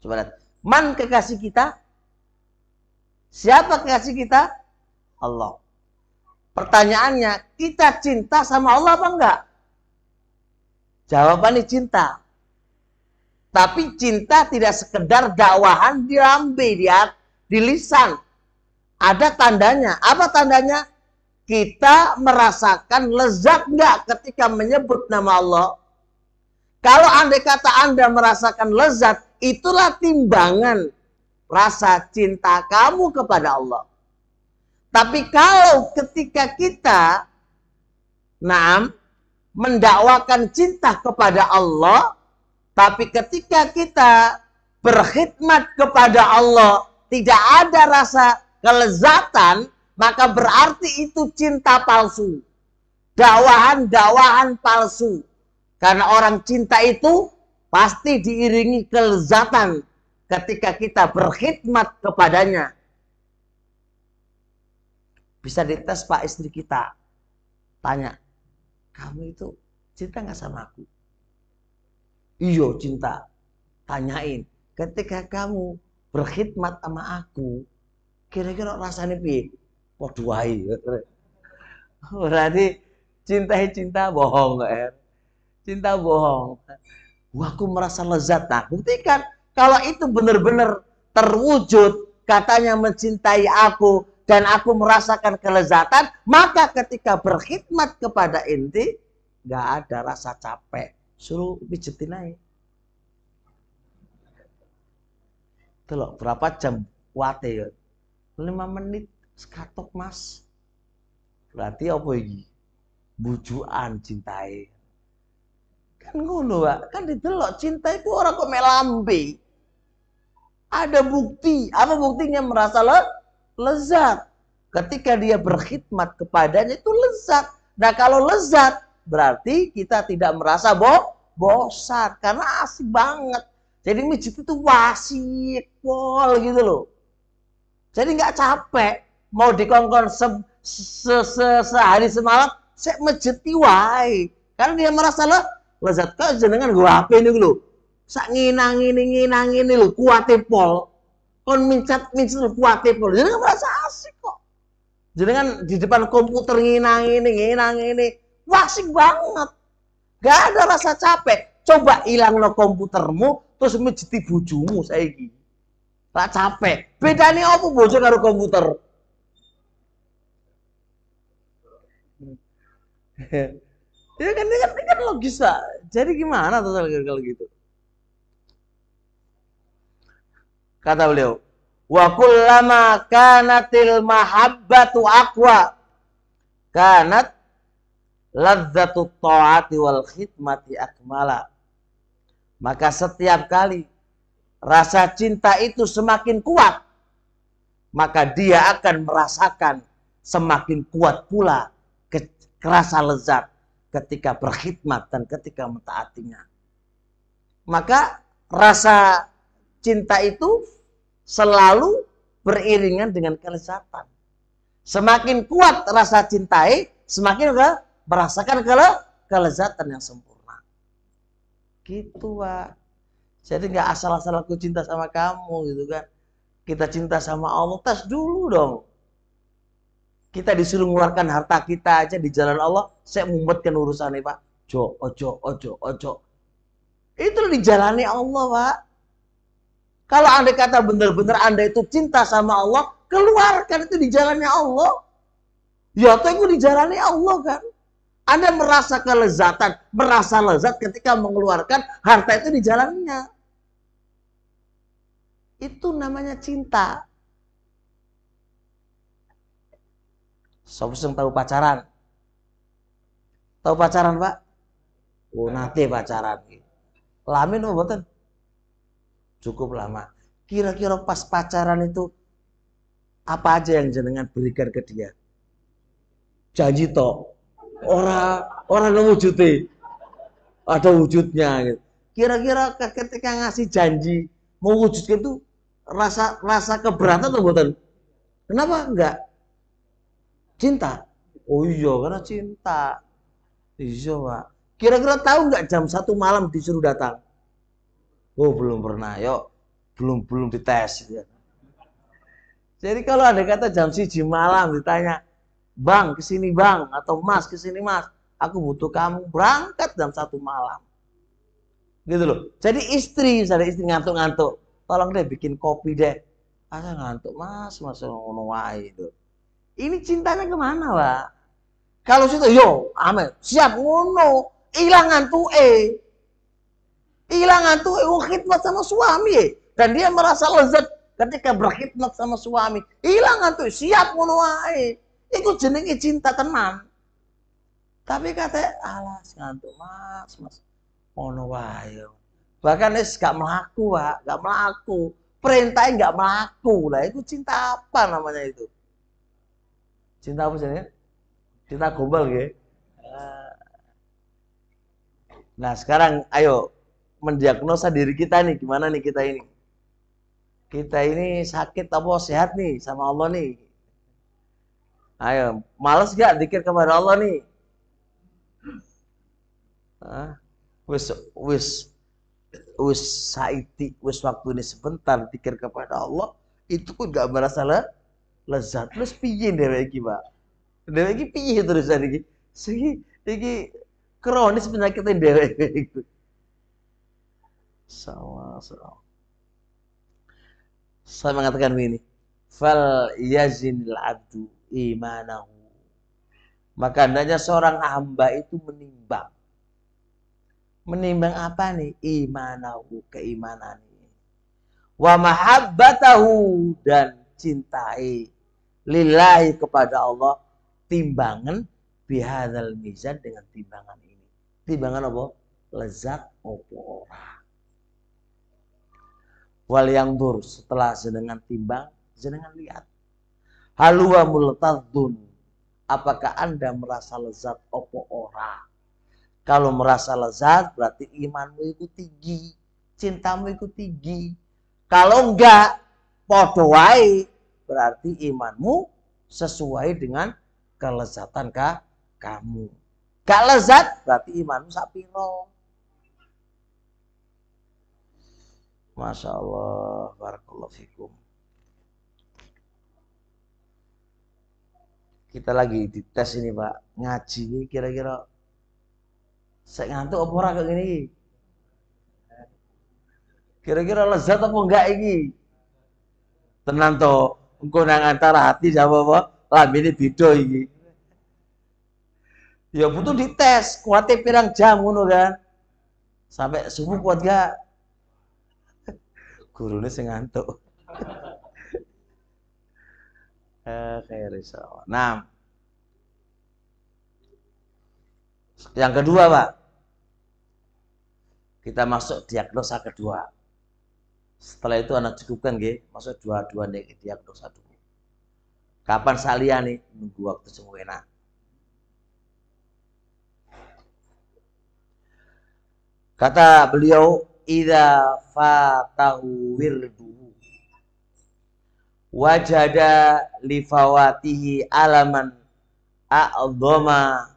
Coba lihat, man kekasih kita? Siapa kekasih kita? Allah. Pertanyaannya, kita cinta sama Allah apa enggak? Jawabannya cinta. Tapi cinta tidak sekedar dakwahan di lambe, di lisan. Ada tandanya. Apa tandanya? Kita merasakan lezat enggak ketika menyebut nama Allah? Kalau andai kata Anda merasakan lezat, itulah timbangan rasa cinta kamu kepada Allah. Tapi kalau ketika kita mendakwakan cinta kepada Allah, tapi ketika kita berkhidmat kepada Allah tidak ada rasa kelezatan, maka berarti itu cinta palsu. Dakwahan palsu. Karena orang cinta itu pasti diiringi kelezatan ketika kita berkhidmat kepadanya. Bisa dites Pak istri kita. Tanya, kamu itu cinta nggak sama aku? Iyo cinta. Tanyain, ketika kamu berkhidmat sama aku, Kira-kira rasanya piye? Padha wae. Berarti cinta bohong kok. Cinta bohong. Wah, aku merasa lezat. Nah, buktikan kalau itu benar-benar terwujud, katanya mencintai aku dan aku merasakan kelezatan, maka ketika berkhidmat kepada inti nggak ada rasa capek. Suruh pijetin aja. Itu loh, berapa jam kuate ya? 5 menit sekatok mas. Berarti apa iki? Bujukan cintai. Kan ngono, Pak. Kan didelok cinta itu orang kok melambe. Ada bukti. Apa buktinya? Merasa lezat. Ketika dia berkhidmat kepadanya itu lezat. Nah, kalau lezat berarti kita tidak merasa bosan karena asik banget. Jadi mijit itu wasik pol gitu loh. Jadi nggak capek. Mau dikongkon sehari semalam, saya mejeti wae. Karena dia merasa lezat. Kau jenengan gua apa ini lho. Sak nginang ini lho, kuate pol. Kon mincat kuate pol. Jenengan merasa asik kok. Jenengan di depan komputer nginang ini. Wasik banget. Gak ada rasa capek. Coba hilang no komputermu, terus mejeti bojomu saiki. Tak capek. Bedanya apa bojo karo komputer? Ya kan ini kan logis, Pak. Jadi gimana tuh kalau gitu? Kata beliau, wa kullama kanatil mahabbatu aqwa kanat ladzatu ta'ati wal khidmati akmala. Maka setiap kali rasa cinta itu semakin kuat, maka dia akan merasakan semakin kuat pula rasa lezat ketika berkhidmat dan ketika mentaatinya. Maka rasa cinta itu selalu beriringan dengan kelezatan. Semakin kuat rasa cintai, semakin merasakan kelezatan yang sempurna. Gitu, Pak. Jadi nggak asal-asal aku cinta sama kamu gitu kan. Kita cinta sama Allah, tes dulu dong. Kita disuruh mengeluarkan harta kita aja di jalan Allah, saya mumetkan urusannya, Pak. Ojo. Itu dijalani Allah, Pak. Kalau Anda kata benar-benar Anda itu cinta sama Allah, keluarkan itu di jalannya Allah. Ya, itu dijalani Allah kan. Anda merasa kelezatan, merasa lezat ketika mengeluarkan harta itu di jalannya. Itu namanya cinta. Sopo sing tahu pacaran? Tahu pacaran, Pak? Oh, nate pacaran. Lamin apa mboten? Cukup lama. Kira-kira pas pacaran itu apa aja yang jenengan berikan ke dia? Janji toh. Orang wujudnya. Ada wujudnya gitu. Kira-kira ketika ngasih janji mewujudkan itu rasa keberatan atau mboten? Kenapa enggak? Cinta. Oh iya, karena cinta. Iya, Pak. Kira-kira tahu nggak jam 1 malam disuruh datang? Oh, belum pernah. Yuk, belum dites. Ya. Jadi kalau ada kata jam 1 malam ditanya, Bang, kesini Bang, atau Mas, kesini Mas. Aku butuh kamu, berangkat jam 1 malam. Gitu loh. Jadi istri, misalnya istri ngantuk-ngantuk, tolong deh bikin kopi deh. Asa ngantuk, Mas ngono wae itu. Ini cintanya kemana, Pak? Kalau situ, yo, ame, siap ngono, ilangan tuh, khidmat sama suami, dan dia merasa lezat ketika berkhidmat sama suami. Ilangan tuh, siap ngono wae. Iku jenenge cinta tenan. Tapi kata, alas ngantuk, Mas, ngono wae. Bahkan es gak melaku, Pak, gak melaku. Perintahnya gak melaku lah. Itu cinta apa namanya itu? Cinta apa sih? Cinta gombal ya. Nah sekarang ayo mendiagnosa diri kita nih. Gimana nih kita ini? Kita ini sakit apa sehat nih sama Allah nih? Ayo, males gak dikir kepada Allah nih? Wis saiti, wis waktu ini sebentar dikir kepada Allah. Itu pun gak merasa lezat. Terus piye dheweke iki, Pak? Dheweke iki piye terusan iki? Iki kronis penyakitnya dheweke iku. Sama. Saya mengatakan begini, fal yazinil abdu imanahu. Maka hendaknya seorang hamba itu menimbang. Menimbang apa nih? Imanahu, keimanan. Wa mahabbatahu, dan cintai lillahi kepada Allah, timbangan bihadzal mizan, dengan timbangan ini. Timbangan apa? Lezat opo ora. Wal yang dur, setelah jenengan timbang, jenengan lihat. Haluwa multadzun, apakah Anda merasa lezat opo ora? Kalau merasa lezat berarti imanmu itu tinggi, cintamu itu tinggi. Kalau enggak, podo wae, berarti imanmu sesuai dengan kelezatan kamu. Gak lezat berarti imanmu sapiro. Masya Allah, barakallahu fikum. Kita lagi dites ini, Pak. Ngaji ini kira-kira saya ngantuk apa ora kayak gini? Kira-kira lezat apa enggak ini? Tenan to, engko nang antara hati sama apa? Lambene beda iki. Ya butuh dites, kuatnya pirang jam ngono kan. Sampai subuh kuat gak? Gurune sing ngantuk. Kayak risau. Nah, yang kedua, Pak. Kita masuk diagnosa kedua. Setelah itu anak cukupkan nggih, masuk dua-dua nih diagnosa dulu. Kapan saliyane nih? Nunggu waktu sing enak. Kata beliau, idza fatahu wirduhu wajada lifawatihi alaman a'dhama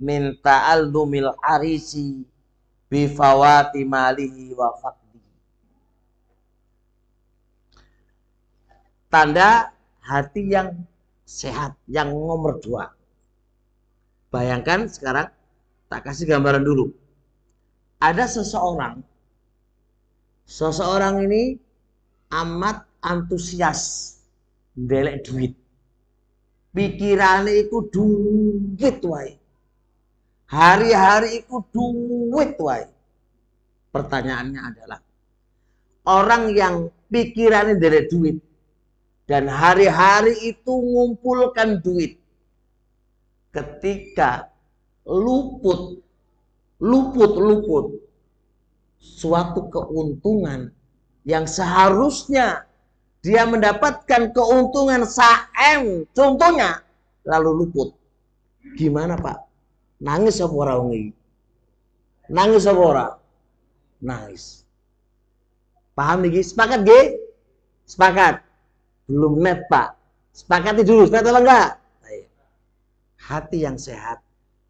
min ta'allumil harisi bifawati malihi wa faqdi. Tanda hati yang sehat, yang nomor 2. Bayangkan sekarang, tak kasih gambaran dulu. Ada seseorang ini amat antusias ndelek duit. Pikirannya itu duit wae. Hari-hari itu duit wae. Pertanyaannya adalah, orang yang pikirannya ndelek duit dan hari-hari itu ngumpulkan duit, ketika luput suatu keuntungan yang seharusnya dia mendapatkan keuntungan saem, contohnya, lalu luput. Gimana, Pak? Nangis apa ora wong? Nangis apa ora? Nangis. Paham niki? Sepakat nggih? Sepakat. Belum net, Pak. Sepakati dulu, sepakat apa enggak? Hati yang sehat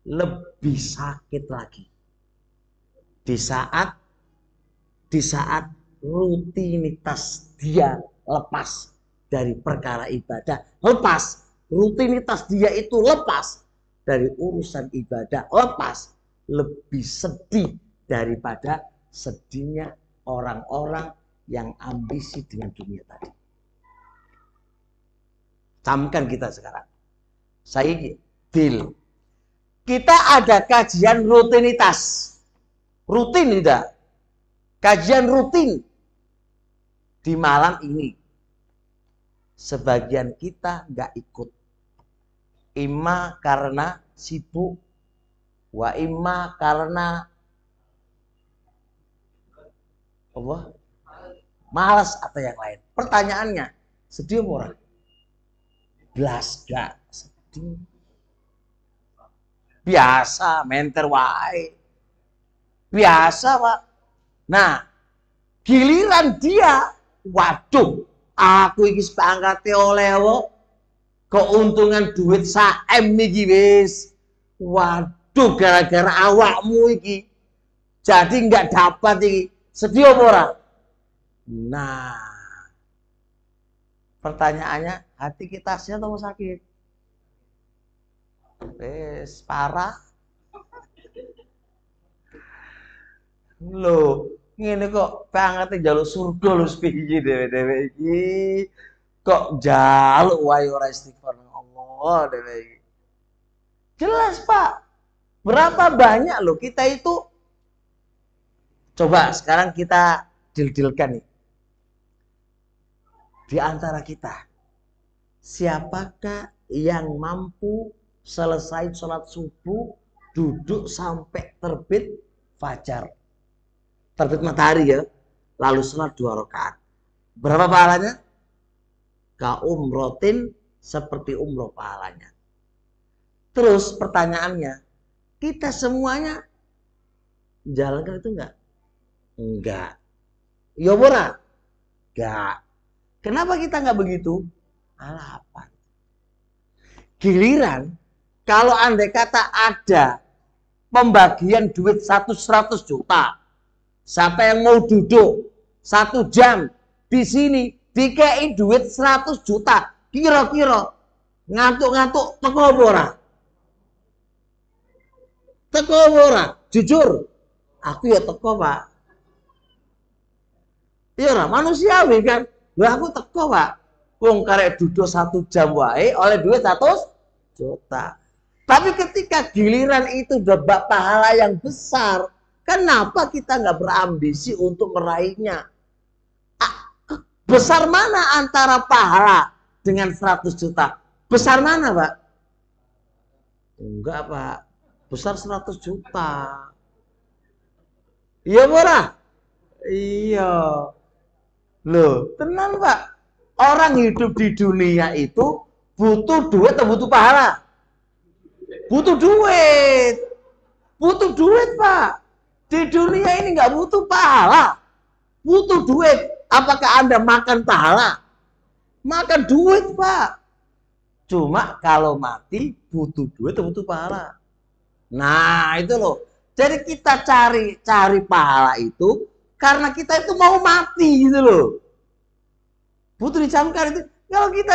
lebih sakit lagi di saat rutinitas dia lepas dari perkara ibadah, lepas rutinitas dia itu lepas dari urusan ibadah, lepas, lebih sedih daripada sedihnya orang-orang yang ambisi dengan dunia tadi. Camkan kita sekarang. Saya deal. Kita ada kajian rutinitas. Rutin tidak? Kajian rutin di malam ini. Sebagian kita nggak ikut. Imma karena sibuk, wa imma karena apa? Malas atau yang lain. Pertanyaannya, sedih orang? Blas gak sedih. Biasa, menter wae. Biasa, Pak. Nah, giliran dia, waduh, aku iki sepangkate oleh keuntungan duit saem niki wis. Waduh, gara-gara awakmu iki. Jadi nggak dapat iki. Sedih apa ora? Nah, pertanyaannya, Hati kita sehat atau sakit? Wes parah. Loh, ngene kok banget njaluk surga lho piye dhewe-dhewe iki. Kok njaluk wae ora istighfar nang Allah dhewe iki. Jelas, Pak. Berapa banyak loh kita itu. Coba sekarang kita dil-dilkan nih. Di antara kita, siapakah yang mampu selesai sholat subuh duduk sampai terbit fajar, terbit matahari ya, lalu sholat 2 rakaat? Berapa pahalanya? Ka umrotin, seperti umroh pahalanya. Terus pertanyaannya, kita semuanya jalankan itu enggak? Enggak. Ya ora? Enggak. Kenapa kita enggak begitu? Alapan. Giliran kalau andai kata ada pembagian duit 100 juta, siapa yang mau duduk 1 jam di sini dikei duit 100 juta, kira-kira ngantuk-ngantuk teko apa ora? Teko apa ora? Jujur, aku ya teko, Pak. Iya ora, manusiawi kan. Lah aku teko, Pak. Wong karek duduk 1 jam wae oleh duit 100 juta. Tapi ketika giliran itu dapat pahala yang besar, kenapa kita nggak berambisi untuk meraihnya? Besar mana antara pahala dengan 100 juta? Besar mana, Pak? Enggak, Pak. Besar 100 juta. Iya, murah? Iya. Loh, tenang, Pak. Orang hidup di dunia itu butuh duit atau butuh pahala? Butuh duit. Butuh duit, Pak. Di dunia ini nggak butuh pahala. Butuh duit. Apakah Anda makan pahala? Makan duit, Pak. Cuma kalau mati butuh duit atau butuh pahala? Nah, itu loh. Jadi kita cari pahala itu karena kita itu mau mati gitu loh. Butuh dicamkan itu. Kalau kita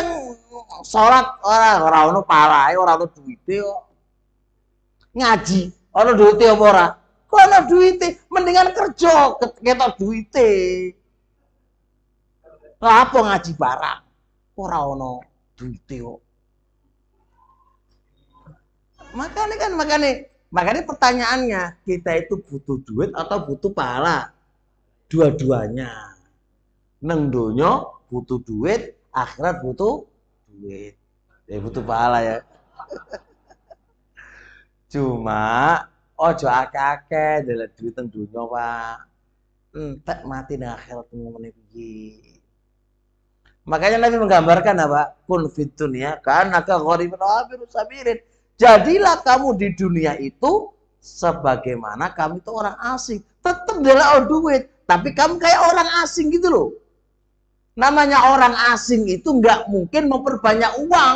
sholat orang ono pahala, orang ono duitnya kok. Ngaji, ono duitnya apa ora? Kok ono duitnya? Mendingan kerja ketok duitnya. Lah apa ngaji barang? Ora ono duitnya kok. Makanya pertanyaannya, kita itu butuh duit atau butuh pahala? Dua-duanya. Neng donya butuh duit, akhirat butuh duit. Ya butuh pahala ya. Cuma ojo akeh-akeh ndelok duit teng donya, Pak. Entek mati nang akhirat ngene iki. Makanya Nabi menggambarkan apa? Kun fid dunya kanaka gharibun abiru sabirin. Jadilah kamu di dunia itu sebagaimana kamu itu orang asing. Tetap ndelok duit, tapi kamu kayak orang asing gitu loh. Namanya orang asing itu nggak mungkin memperbanyak uang.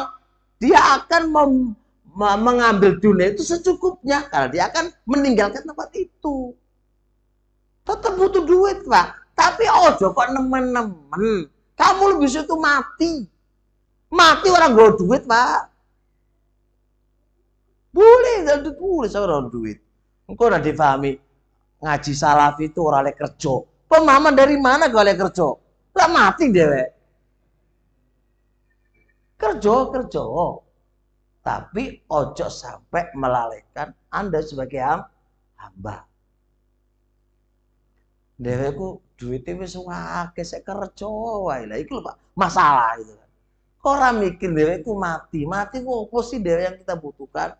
Dia akan mengambil dunia itu secukupnya karena dia akan meninggalkan tempat itu. Tetap butuh duit, Pak. Tapi ojo kok nemen-nemen. Kamu lebih situ mati. Mati orang gak duit, Pak. Boleh, boleh orang duit. Engkau udah difahami ngaji salafi itu orang oleh kerja. Pemahaman dari mana gak oleh kerja? Lah mati dewek. Kerja. Tapi ojo sampai melalaikan Anda sebagai hamba. Dewekku duitnya wis akeh sik kerja wae. Lah iku lho, Pak. Masalah itu kan. Kok ora mikir dewekku mati. Mati kok opo sih dewek yang kita butuhkan?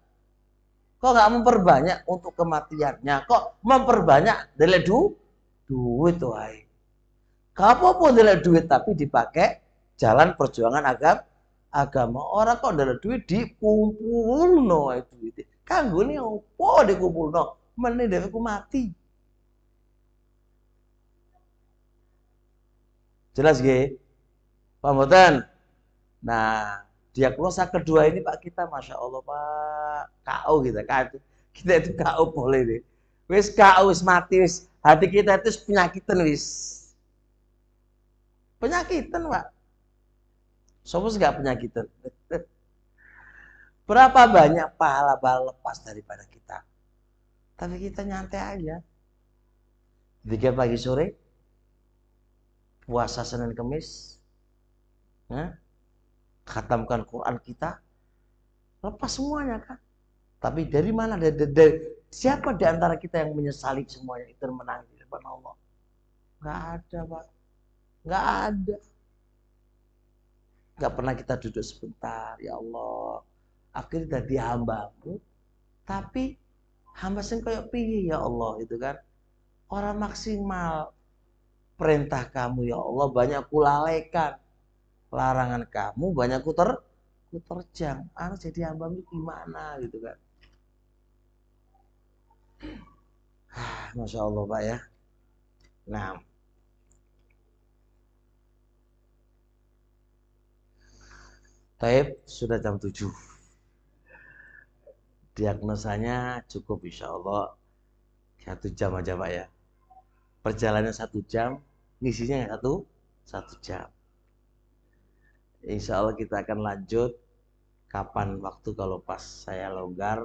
Kok nggak memperbanyak untuk kematiannya? Kok memperbanyak dari duit wae. Apa-apa dari duit tapi dipakai jalan perjuangan agama. Orang kok dari duit dikumpulno wae duit. Kanggone opo dikumpulno? Meneh dhewekku mati. Jelas nggih? Paham mboten? Nah, diagnosa kedua ini Pak kita, Masya Allah Pak, KO kita itu KO boleh deh. Wis KO, wis mati, wis hati kita itu penyakitan wis. Penyakitan, Pak. Sopo gak penyakitan. Berapa banyak pahala-pahala lepas daripada kita. Tapi kita nyantai aja. Zikir pagi sore, puasa Senin Kemis, khatamkan Quran kita, lepas semuanya kan. Tapi dari mana? Siapa di antara kita yang menyesali semuanya itu menangis di depan Allah? Nggak ada, Pak. Nggak ada. Nggak pernah kita duduk sebentar, ya Allah. Akhirnya jadi hambamu, tapi hamba sing koyo piye ya Allah itu kan. Orang maksimal perintah kamu ya Allah banyak kulalaikan. Larangan kamu banyak kuterjang. Anak jadi hambamu gimana gitu kan. Masya Allah Pak ya. Nah, Taib sudah jam 7. Diagnosanya cukup insya Allah 1 jam aja Pak ya. Perjalanan 1 jam, ngisinya satu jam. Insya Allah kita akan lanjut kapan waktu kalau pas saya longgar.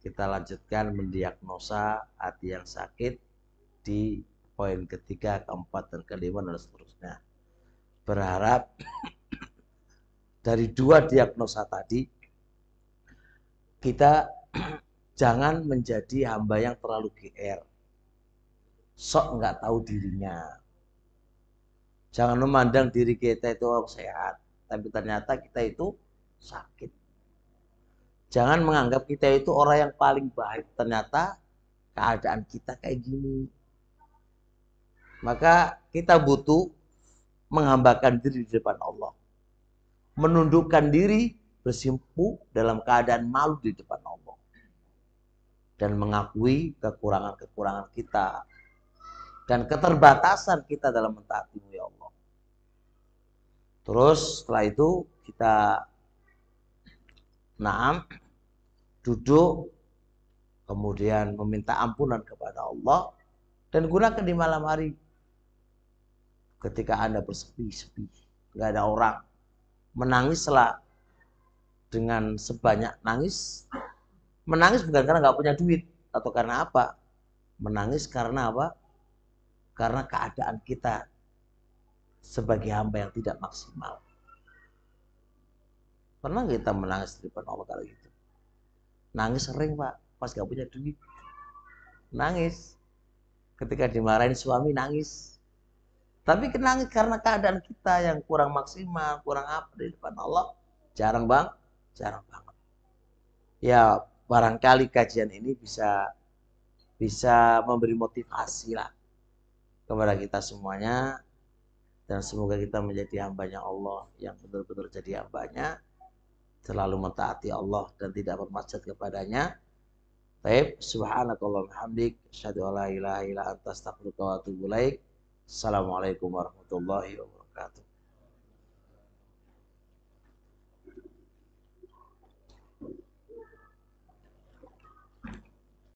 Kita lanjutkan mendiagnosa hati yang sakit di poin ketiga, keempat, dan kelima, dan seterusnya. Berharap dari 2 diagnosa tadi, kita jangan menjadi hamba yang terlalu GR. Sok nggak tahu dirinya. Jangan memandang diri kita itu sehat, tapi ternyata kita itu sakit. Jangan menganggap kita itu orang yang paling baik, ternyata keadaan kita kayak gini. Maka kita butuh menghambakan diri di depan Allah. Menundukkan diri, bersimpu dalam keadaan malu di depan Allah. Dan mengakui kekurangan-kekurangan kita. Dan keterbatasan kita dalam mentaatimu ya Allah. Terus setelah itu kita duduk, kemudian meminta ampunan kepada Allah. Dan gunakan di malam hari. Ketika Anda bersepi-sepi, nggak ada orang, menangislah dengan sebanyak nangis. Menangis bukan karena nggak punya duit atau karena apa. Menangis karena apa? Karena keadaan kita sebagai hamba yang tidak maksimal. Pernah kita menangis di depan Allah kalau gitu? Nangis sering Pak, pas nggak punya duit. Nangis. Ketika dimarahin suami nangis. Tapi nangis karena keadaan kita yang kurang maksimal, kurang apa di depan Allah. Jarang banget. Ya barangkali kajian ini bisa memberi motivasi lah kepada kita semuanya. Dan semoga kita menjadi hambanya Allah yang betul-betul jadi hambanya. Selalu mentaati Allah dan tidak bermaksiat kepadanya. Baik, subhanakallahumma hamdik, asyhadu an la ilaha illa anta astaghfiruka wa atubu ilaik. Assalamualaikum warahmatullahi wabarakatuh.